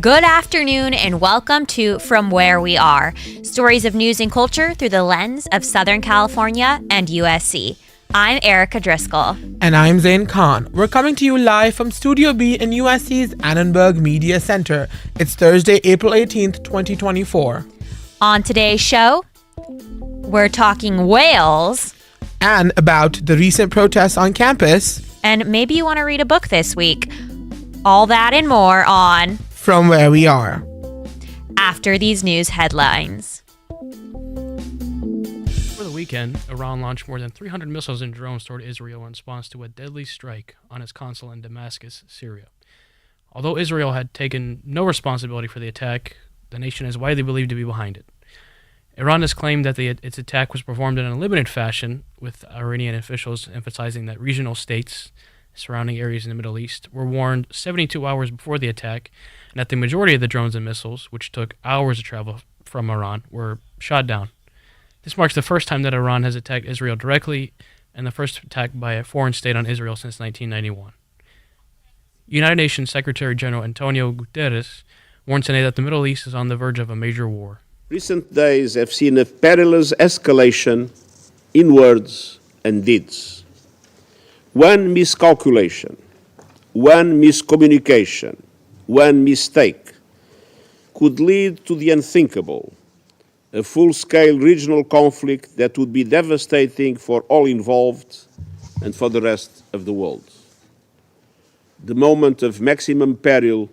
Good afternoon and welcome to From Where We Are, stories of news and culture through the lens of Southern California and USC. I'm Erica Driscoll. And I'm Zain Khan. We're coming to you live from Studio B in USC's Annenberg Media Center. It's Thursday, April 18th, 2024. On today's show, we're talking whales. And about the recent protests on campus. And maybe you want to read a book this week. All that and more on From Where We Are, after these news headlines. Over the weekend, Iran launched more than 300 missiles and drones toward Israel in response to a deadly strike on its consulate in Damascus, Syria. Although Israel had taken no responsibility for the attack, the nation is widely believed to be behind it. Iran has claimed that its attack was performed in a limited fashion, with Iranian officials emphasizing that regional states surrounding areas in the Middle East were warned 72 hours before the attack, and that the majority of the drones and missiles, which took hours to travel from Iran, were shot down. This marks the first time that Iran has attacked Israel directly, and the first attack by a foreign state on Israel since 1991. United Nations Secretary General Antonio Guterres warned today that the Middle East is on the verge of a major war. Recent days have seen a perilous escalation in words and deeds. One miscalculation, one miscommunication, one mistake could lead to the unthinkable, a full-scale regional conflict that would be devastating for all involved and for the rest of the world. The moment of maximum peril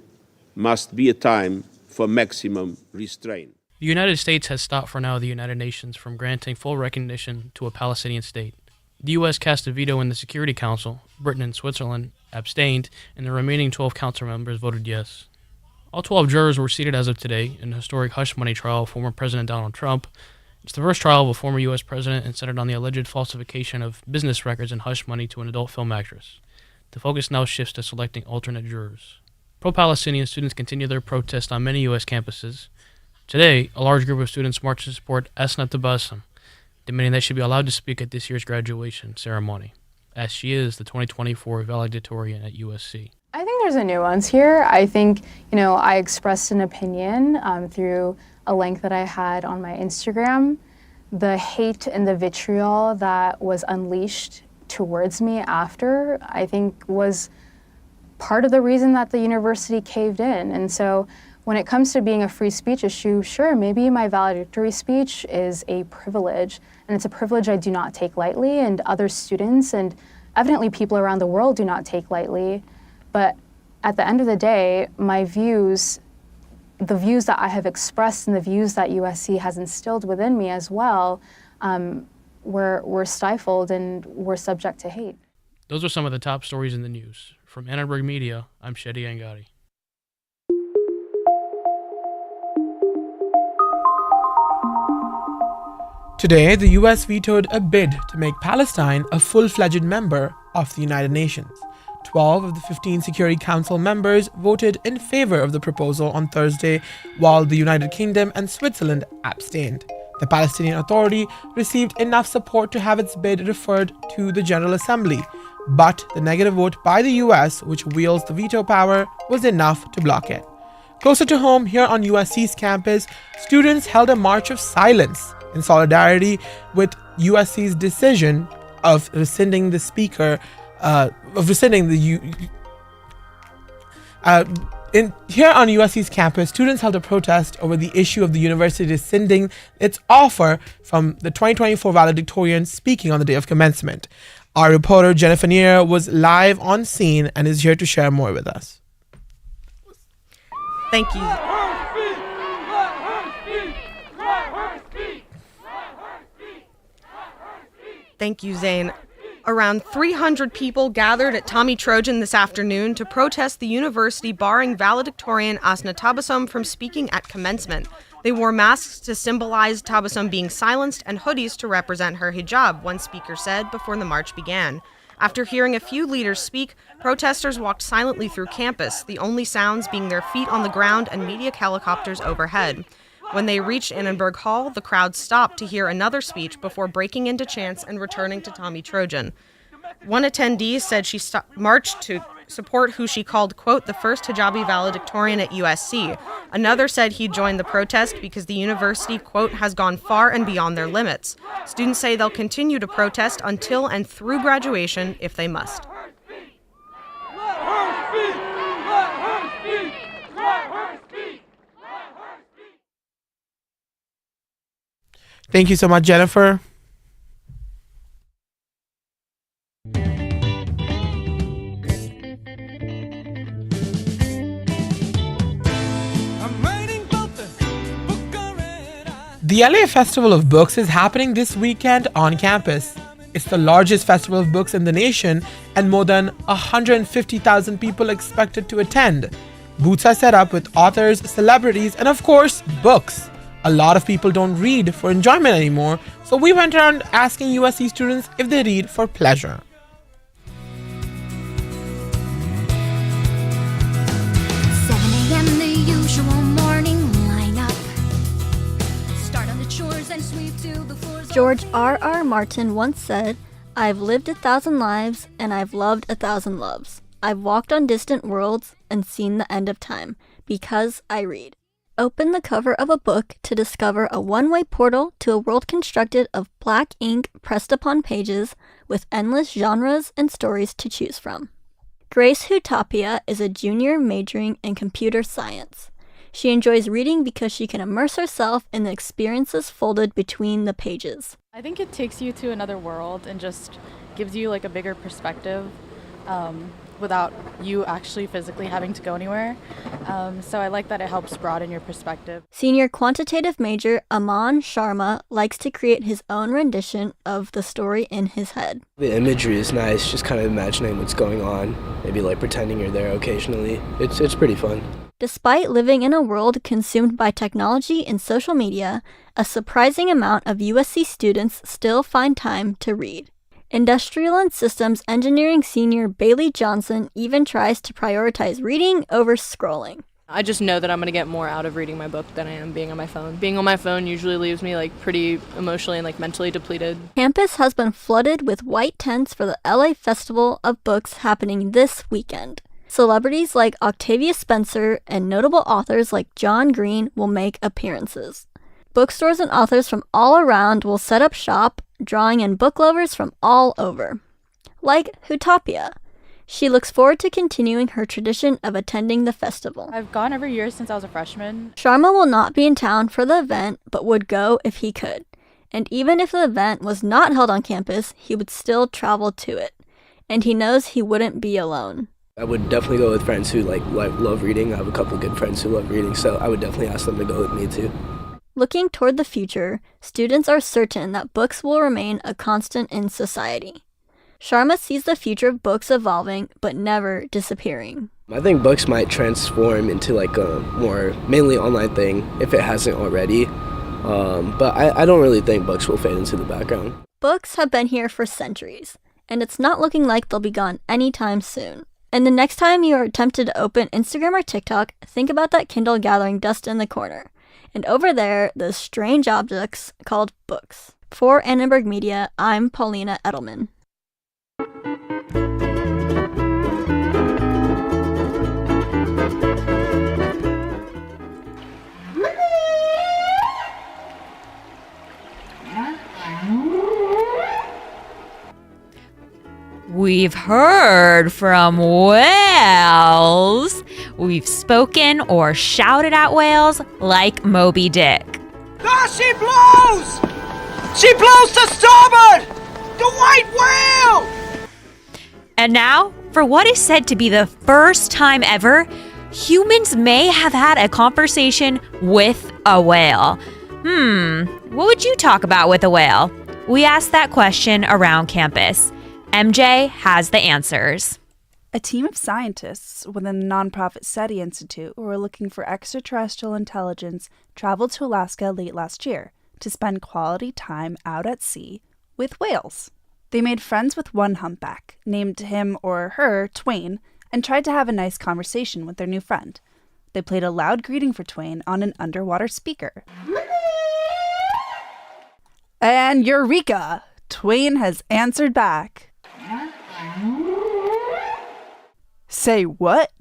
must be a time for maximum restraint. The United States has stopped for now the United Nations from granting full recognition to a Palestinian state. The U.S. cast a veto in the Security Council, Britain and Switzerland abstained, and the remaining 12 council members voted yes. All 12 jurors were seated as of today in the historic hush money trial of former President Donald Trump. It's the first trial of a former U.S. president and centered on the alleged falsification of business records and hush money to an adult film actress. The focus now shifts to selecting alternate jurors. Pro-Palestinian students continue their protest on many U.S. campuses. Today, a large group of students marched to support Asna Tabassum, demanding that she be allowed to speak at this year's graduation ceremony, as she is the 2024 valedictorian at USC. I think there's a nuance here. I think, I expressed an opinion through a link that I had on my Instagram. The hate and the vitriol that was unleashed towards me after, I think, was part of the reason that the university caved in. And so when it comes to being a free speech issue, sure, maybe my valedictory speech is a privilege, and it's a privilege I do not take lightly, and other students and evidently people around the world do not take lightly. But at the end of the day, my views, the views that I have expressed and the views that USC has instilled within me as well, were stifled and were subject to hate. Those are some of the top stories in the news. From Annenberg Media, I'm Shedi Angadi. Today, the U.S. vetoed a bid to make Palestine a full-fledged member of the United Nations. 12 of the 15 Security Council members voted in favor of the proposal on Thursday, while the United Kingdom and Switzerland abstained. The Palestinian Authority received enough support to have its bid referred to the General Assembly, but the negative vote by the U.S., which wields the veto power, was enough to block it. Closer to home, here on USC's campus, students held a march of silence in solidarity with USC's decision of rescinding the speaker, Here on USC's campus, students held a protest over the issue of the university rescinding its offer from the 2024 valedictorian speaking on the day of commencement. Our reporter Jennifer Neer was live on scene and is here to share more with us. Thank you. Thank you, Zane. Around 300 people gathered at Tommy Trojan this afternoon to protest the university barring valedictorian Asna Tabassum from speaking at commencement. They wore masks to symbolize Tabassum being silenced and hoodies to represent her hijab, one speaker said before the march began. After hearing a few leaders speak, protesters walked silently through campus, the only sounds being their feet on the ground and media helicopters overhead. When they reached Annenberg Hall, the crowd stopped to hear another speech before breaking into chants and returning to Tommy Trojan. One attendee said she marched to support who she called, quote, the first hijabi valedictorian at USC. Another said he joined the protest because the university, quote, has gone far and beyond their limits. Students say they'll continue to protest until and through graduation if they must. Thank you so much, Jennifer. The LA Festival of Books is happening this weekend on campus. It's the largest festival of books in the nation, and more than 150,000 people expected to attend. Booths are set up with authors, celebrities, and of course, books. A lot of people don't read for enjoyment anymore, so we went around asking USC students if they read for pleasure. 7 a.m. the usual morning lineup. Start on the chores and sweep to the floors. George R.R. Martin once said, "I've lived 1,000 lives and I've loved 1,000 loves. I've walked on distant worlds and seen the end of time because I read." Open the cover of a book to discover a one-way portal to a world constructed of black ink pressed upon pages with endless genres and stories to choose from. Grace Hutopia is a junior majoring in computer science. She enjoys reading because she can immerse herself in the experiences folded between the pages. I think it takes you to another world and just gives you like a bigger perspective without you actually physically having to go anywhere. So I like that it helps broaden your perspective. Senior quantitative major Aman Sharma likes to create his own rendition of the story in his head. The imagery is nice, just kind of imagining what's going on, maybe like pretending you're there occasionally. It's pretty fun. Despite living in a world consumed by technology and social media, a surprising amount of USC students still find time to read. Industrial and Systems Engineering senior Bailey Johnson even tries to prioritize reading over scrolling. I just know that I'm going to get more out of reading my book than I am being on my phone. Being on my phone usually leaves me pretty emotionally and mentally depleted. Campus has been flooded with white tents for the LA Festival of Books happening this weekend. Celebrities like Octavia Spencer and notable authors like John Green will make appearances. Bookstores and authors from all around will set up shop, drawing in book lovers from all over. Like Hutopia. She looks forward to continuing her tradition of attending the festival. I've gone every year since I was a freshman. Sharma will not be in town for the event, but would go if he could. And even if the event was not held on campus, he would still travel to it. And he knows he wouldn't be alone. I would definitely go with friends who love reading. I have a couple good friends who love reading, so I would definitely ask them to go with me too. Looking toward the future, students are certain that books will remain a constant in society. Sharma sees the future of books evolving, but never disappearing. I think books might transform into a more mainly online thing if it hasn't already. But I don't really think books will fade into the background. Books have been here for centuries, and it's not looking like they'll be gone anytime soon. And the next time you are tempted to open Instagram or TikTok, think about that Kindle gathering dust in the corner. And over there, those strange objects called books. For Annenberg Media, I'm Paulina Edelman. We've heard from whales. We've spoken or shouted at whales like Moby Dick. Ah, she blows! She blows to starboard! The white whale! And now, for what is said to be the first time ever, humans may have had a conversation with a whale. What would you talk about with a whale? We asked that question around campus. MJ has the answers. A team of scientists within the nonprofit SETI Institute who were looking for extraterrestrial intelligence traveled to Alaska late last year to spend quality time out at sea with whales. They made friends with one humpback, named him or her Twain, and tried to have a nice conversation with their new friend. They played a loud greeting for Twain on an underwater speaker. And eureka! Twain has answered back. Say what?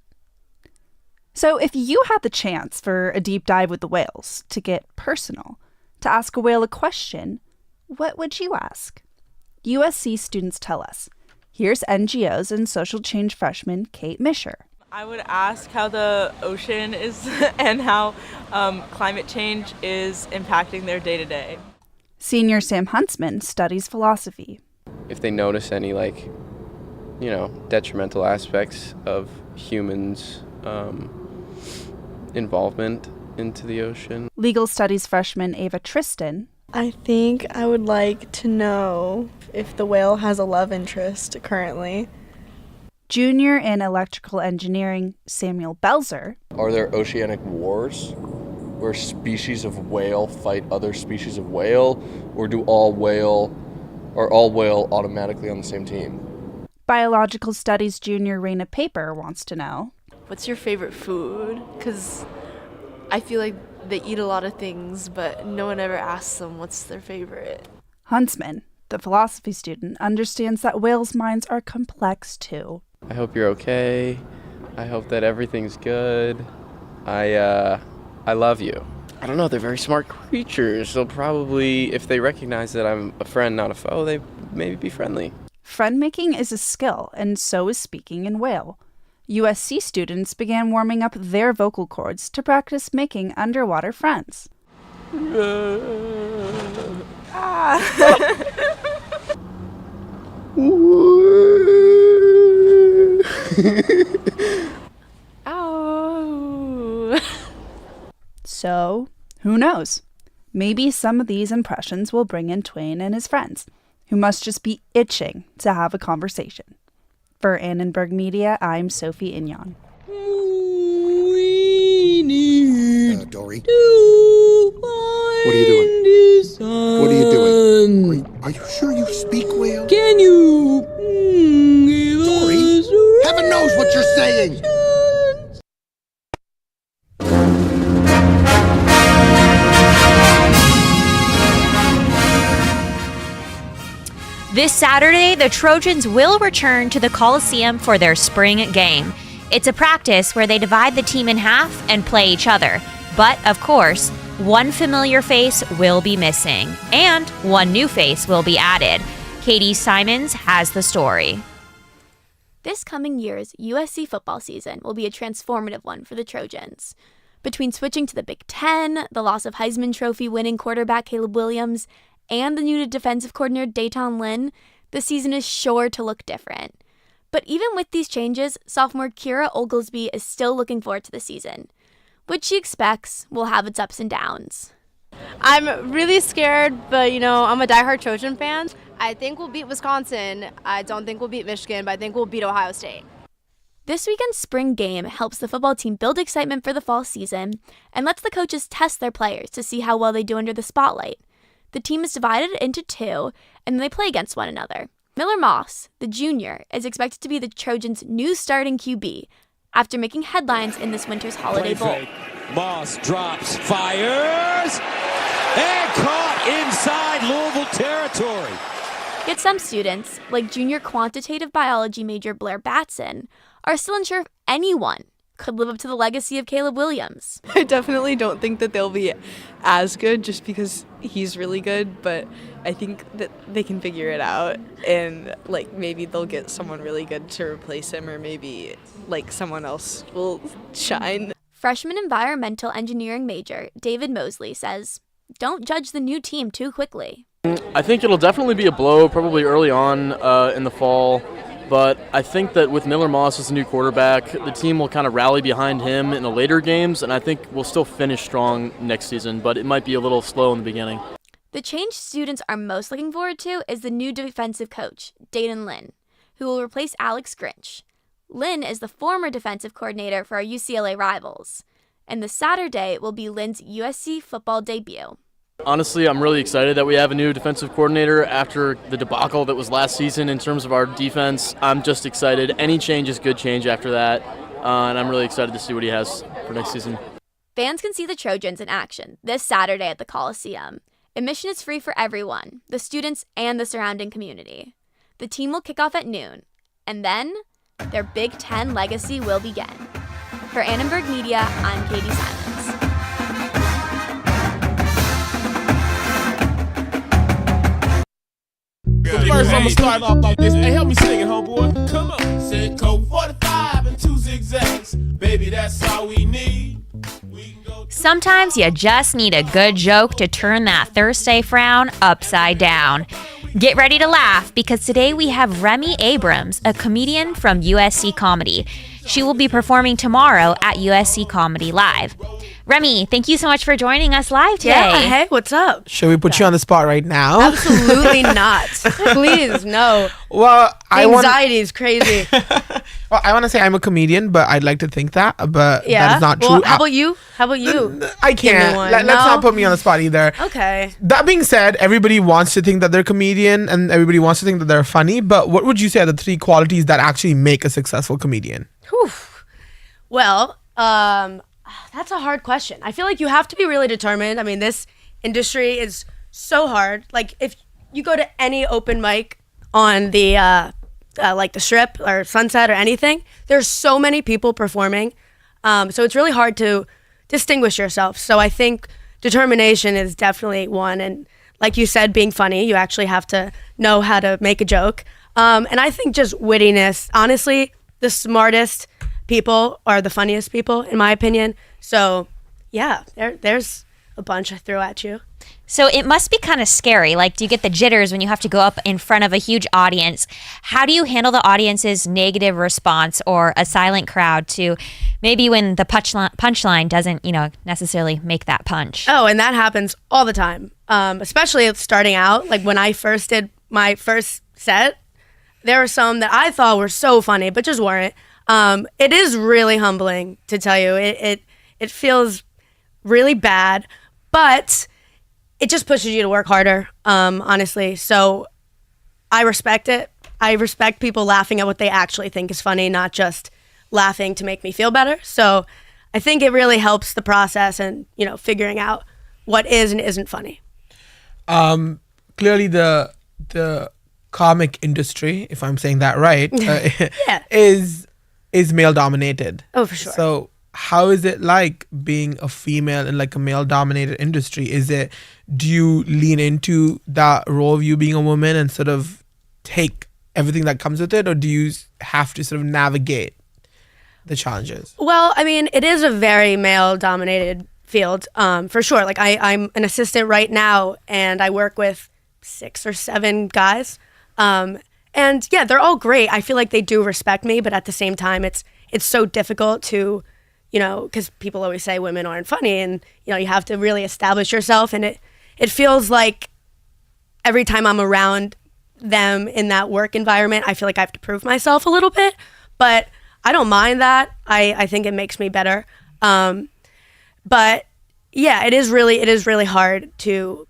So if you had the chance for a deep dive with the whales, to get personal, to ask a whale a question, what would you ask? USC students tell us. Here's NGOs and social change freshman Kate Misher. I would ask how the ocean is and how climate change is impacting their day-to-day. Senior Sam Huntsman studies philosophy. If they notice any, detrimental aspects of humans' involvement into the ocean. Legal studies freshman Ava Tristan. I think I would like to know if the whale has a love interest currently. Junior in electrical engineering Samuel Belzer. Are there oceanic wars where species of whale fight other species of whale, or are all whale automatically on the same team? Biological studies junior Raina Paper wants to know. What's your favorite food? Because I feel like they eat a lot of things, but no one ever asks them what's their favorite. Huntsman, the philosophy student, understands that whales' minds are complex too. I hope you're okay. I hope that everything's good. I love you. I don't know, they're very smart creatures. They'll probably, if they recognize that I'm a friend, not a foe, they maybe be friendly. Friend making is a skill, and so is speaking in whale. USC students began warming up their vocal cords to practice making underwater friends. Ow. So, who knows? Maybe some of these impressions will bring in Twain and his friends, who must just be itching to have a conversation. For Annenberg Media, I'm Sophie Ignon. Dory. What are you doing? What are you doing? Are you sure you speak whale? Can you Dory, heaven knows what you're saying. This Saturday, the Trojans will return to the Coliseum for their spring game. It's a practice where they divide the team in half and play each other. But, of course, one familiar face will be missing, and one new face will be added. Katie Simons has the story. This coming year's USC football season will be a transformative one for the Trojans. Between switching to the Big Ten, the loss of Heisman Trophy winning quarterback Caleb Williams, and the new defensive coordinator Dayton Lynn, the season is sure to look different. But even with these changes, sophomore Kira Oglesby is still looking forward to the season, which she expects will have its ups and downs. I'm really scared, but I'm a diehard Trojan fan. I think we'll beat Wisconsin. I don't think we'll beat Michigan, but I think we'll beat Ohio State. This weekend's spring game helps the football team build excitement for the fall season and lets the coaches test their players to see how well they do under the spotlight. The team is divided into two, and they play against one another. Miller Moss, the junior, is expected to be the Trojans' new starting QB after making headlines in this winter's Holiday Bowl. Moss drops, fires, and caught inside Louisville territory. Yet some students, like junior quantitative biology major Blair Batson, are still unsure if anyone could live up to the legacy of Caleb Williams. I definitely don't think that they'll be as good just because he's really good, but I think that they can figure it out, and like maybe they'll get someone really good to replace him, or maybe like someone else will shine. Freshman environmental engineering major David Mosley says, "Don't judge the new team too quickly." I think it'll definitely be a blow probably early on in the fall. But I think that with Miller Moss as the new quarterback, the team will kind of rally behind him in the later games, and I think we'll still finish strong next season, but it might be a little slow in the beginning. The change students are most looking forward to is the new defensive coach, Dayton Lynn, who will replace Alex Grinch. Lynn is the former defensive coordinator for our UCLA rivals, and the Saturday will be Lynn's USC football debut. Honestly, I'm really excited that we have a new defensive coordinator after the debacle that was last season in terms of our defense. I'm just excited. Any change is good change after that, and I'm really excited to see what he has for next season. Fans can see the Trojans in action this Saturday at the Coliseum. Admission is free for everyone, the students and the surrounding community. The team will kick off at noon, and then their Big Ten legacy will begin. For Annenberg Media, I'm Katie Simons. First, I'm gonna start off like this. Hey, help me sing it, homeboy. Come on. Said Coke 45 and 2 zigzags. Baby, that's all we need. Sometimes you just need a good joke to turn that Thursday frown upside down. Get ready to laugh because today we have Remy Abrams, a comedian from USC Comedy. She will be performing tomorrow at USC Comedy Live. Remy, thank you so much for joining us live today. Yeah, hey, what's up? Should we put you on the spot right now? Absolutely not. Please, no. Well, Anxiety is crazy. Well, I want to say I'm a comedian, but I'd like to think that, but Yeah. that is not Well, true. how about you? I Give me can't. one. Let's No? not put me on the spot either. Okay. That being said, everybody wants to think that they're a comedian and everybody wants to think that they're funny, but what would you say are the 3 qualities that actually make a successful comedian? Whew. Well, that's a hard question. I feel like you have to be really determined. I mean, this industry is so hard. Like, if you go to any open mic on the like the Strip or Sunset or anything, there's so many people performing. So it's really hard to distinguish yourself. So I think determination is definitely one. And like you said, being funny, you actually have to know how to make a joke. And I think just wittiness, honestly, the smartest people are the funniest people, in my opinion. So yeah, there's a bunch I threw at you. So it must be kind of scary. Like, do you get the jitters when you have to go up in front of a huge audience? How do you handle the audience's negative response or a silent crowd to maybe when the punchline doesn't, necessarily make that punch? Oh, and that happens all the time, especially starting out. Like when I first did my first set, there were some that I thought were so funny, but just weren't. It is really humbling to tell you. It feels really bad, but it just pushes you to work harder, honestly. So I respect it. I respect people laughing at what they actually think is funny, not just laughing to make me feel better. So I think it really helps the process and, figuring out what is and isn't funny. Clearly the comic industry, if I'm saying that right, Yeah. is male dominated. Oh, for sure. So how is it like being a female in like a male dominated industry? Do you lean into that role of you being a woman and sort of take everything that comes with it, or do you have to sort of navigate the challenges? Well, I mean, it is a very male dominated field, for sure. Like I'm an assistant right now and I work with 6 or 7 guys. And yeah, they're all great. I feel like they do respect me, but at the same time, it's so difficult to, because people always say women aren't funny, and you have to really establish yourself. And it feels like every time I'm around them in that work environment, I feel like I have to prove myself a little bit. But I don't mind that. I think it makes me better. But yeah, it is really hard to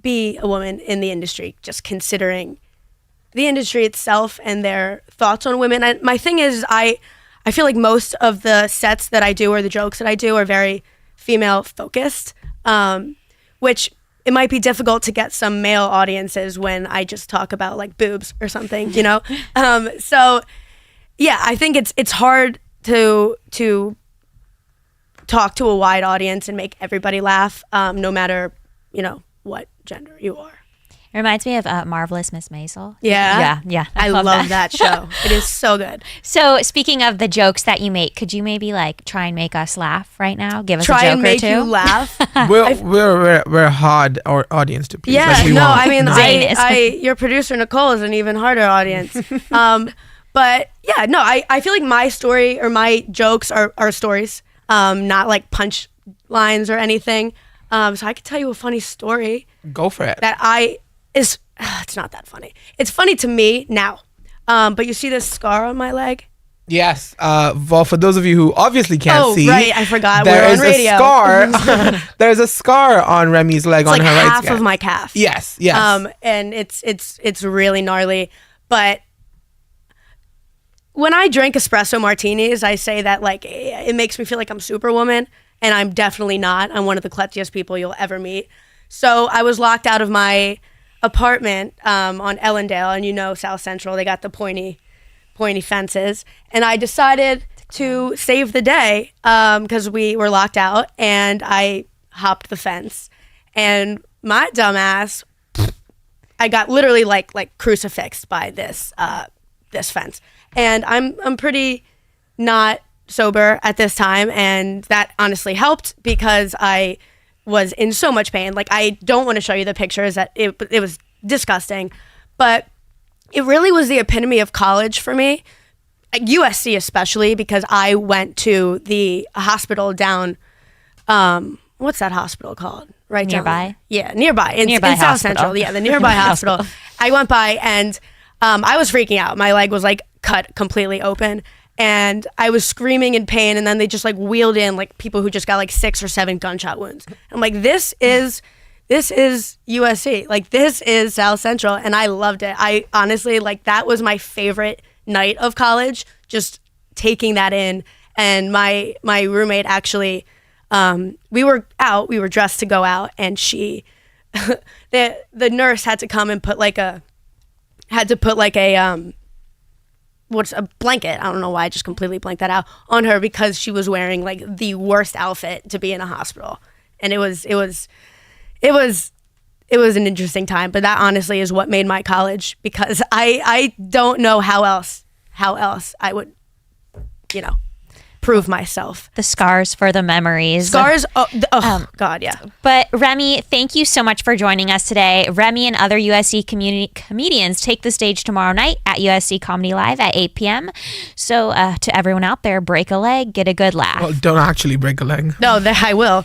be a woman in the industry, just considering the industry itself and their thoughts on women. And my thing is, I feel like most of the sets that I do or the jokes that I do are very female focused, which it might be difficult to get some male audiences when I just talk about like boobs or something, So yeah, I think it's hard to talk to a wide audience and make everybody laugh, no matter, what gender you are. It reminds me of Marvelous Miss Maisel. Yeah. Yeah. I love that show. It is so good. So speaking of the jokes that you make, could you maybe try and make us laugh right now? Give us Try a joke and make or two. you laugh. We're a hard audience to please. Yeah, we no, want. I mean, Zane your producer Nicole is an even harder audience. But yeah, no, I feel like my story or my jokes are stories, not like punch lines or anything. So I could tell you a funny story. Go for it. It's not that funny. It's funny to me now. But you see this scar on my leg? Yes. Well, for those of you who obviously can't see, right, I forgot. There We're is on radio. a scar. There's a scar on Remy's leg It's on like her right half side. of my calf. Yes. And it's really gnarly. But when I drink espresso martinis, I say that it makes me feel like I'm Superwoman, and I'm definitely not. I'm one of the klutziest people you'll ever meet. So I was locked out of my apartment on Ellendale, and South Central, they got the pointy fences, and I decided to save the day because we were locked out, and I hopped the fence, and my dumbass, I got literally like crucifixed by this fence, and I'm pretty not sober at this time, and that honestly helped because I was in so much pain. I don't want to show you the pictures. That it was disgusting, but it really was the epitome of college for me, at USC especially, because I went to the hospital down. What's that hospital called? Right Nearby? Nearby in South hospital. Central. Yeah, the nearby hospital. I went by and I was freaking out. My leg was cut completely open. And I was screaming in pain, and then they just wheeled in people who just got 6 or 7 gunshot wounds. I'm like, this is USC. This is South Central, and I loved it. I honestly that was my favorite night of college, just taking that in. And my roommate actually, we were dressed to go out, and she, the nurse had to come and put a what's a blanket, I don't know why I just completely blanked that out, on her because she was wearing the worst outfit to be in a hospital. And it was an interesting time, but that honestly is what made my college, because I don't know how else I would prove myself. The scars for the memories. Scars, God, yeah. But Remy, thank you so much for joining us today. Remy and other USC comedians take the stage tomorrow night at USC Comedy Live at 8 p.m. So to everyone out there, break a leg, get a good laugh. Well, don't actually break a leg. No, I will.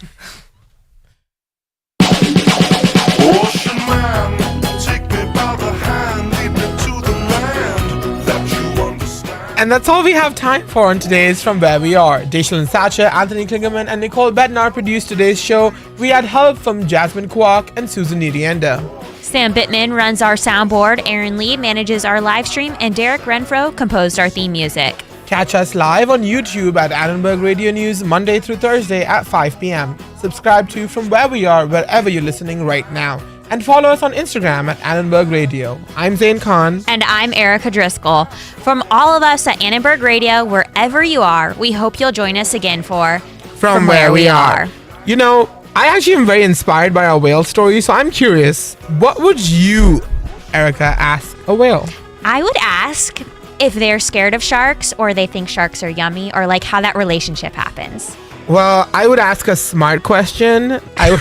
And that's all we have time for on today's From Where We Are. Dashiell Sacha, Anthony Klingerman, and Nicole Bednar produced today's show. We had help from Jasmine Kwok and Susan Nirienda. Sam Bittman runs our soundboard, Aaron Lee manages our live stream, and Derek Renfro composed our theme music. Catch us live on YouTube at Annenberg Radio News Monday through Thursday at 5 p.m. Subscribe to From Where We Are wherever you're listening right now. And follow us on Instagram at Annenberg Radio. I'm Zane Khan. And I'm Erica Driscoll. From all of us at Annenberg Radio, wherever you are, we hope you'll join us again for From Where We Are. I actually am very inspired by our whale story, so I'm curious, what would you, Erica, ask a whale? I would ask if they're scared of sharks or they think sharks are yummy, or how that relationship happens. Well, I would ask a smart question. I would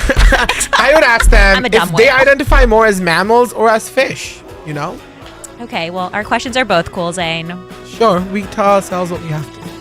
ask them if they identify more as mammals or as fish, Okay, well, our questions are both cool, Zane. Sure, we tell ourselves what we have to.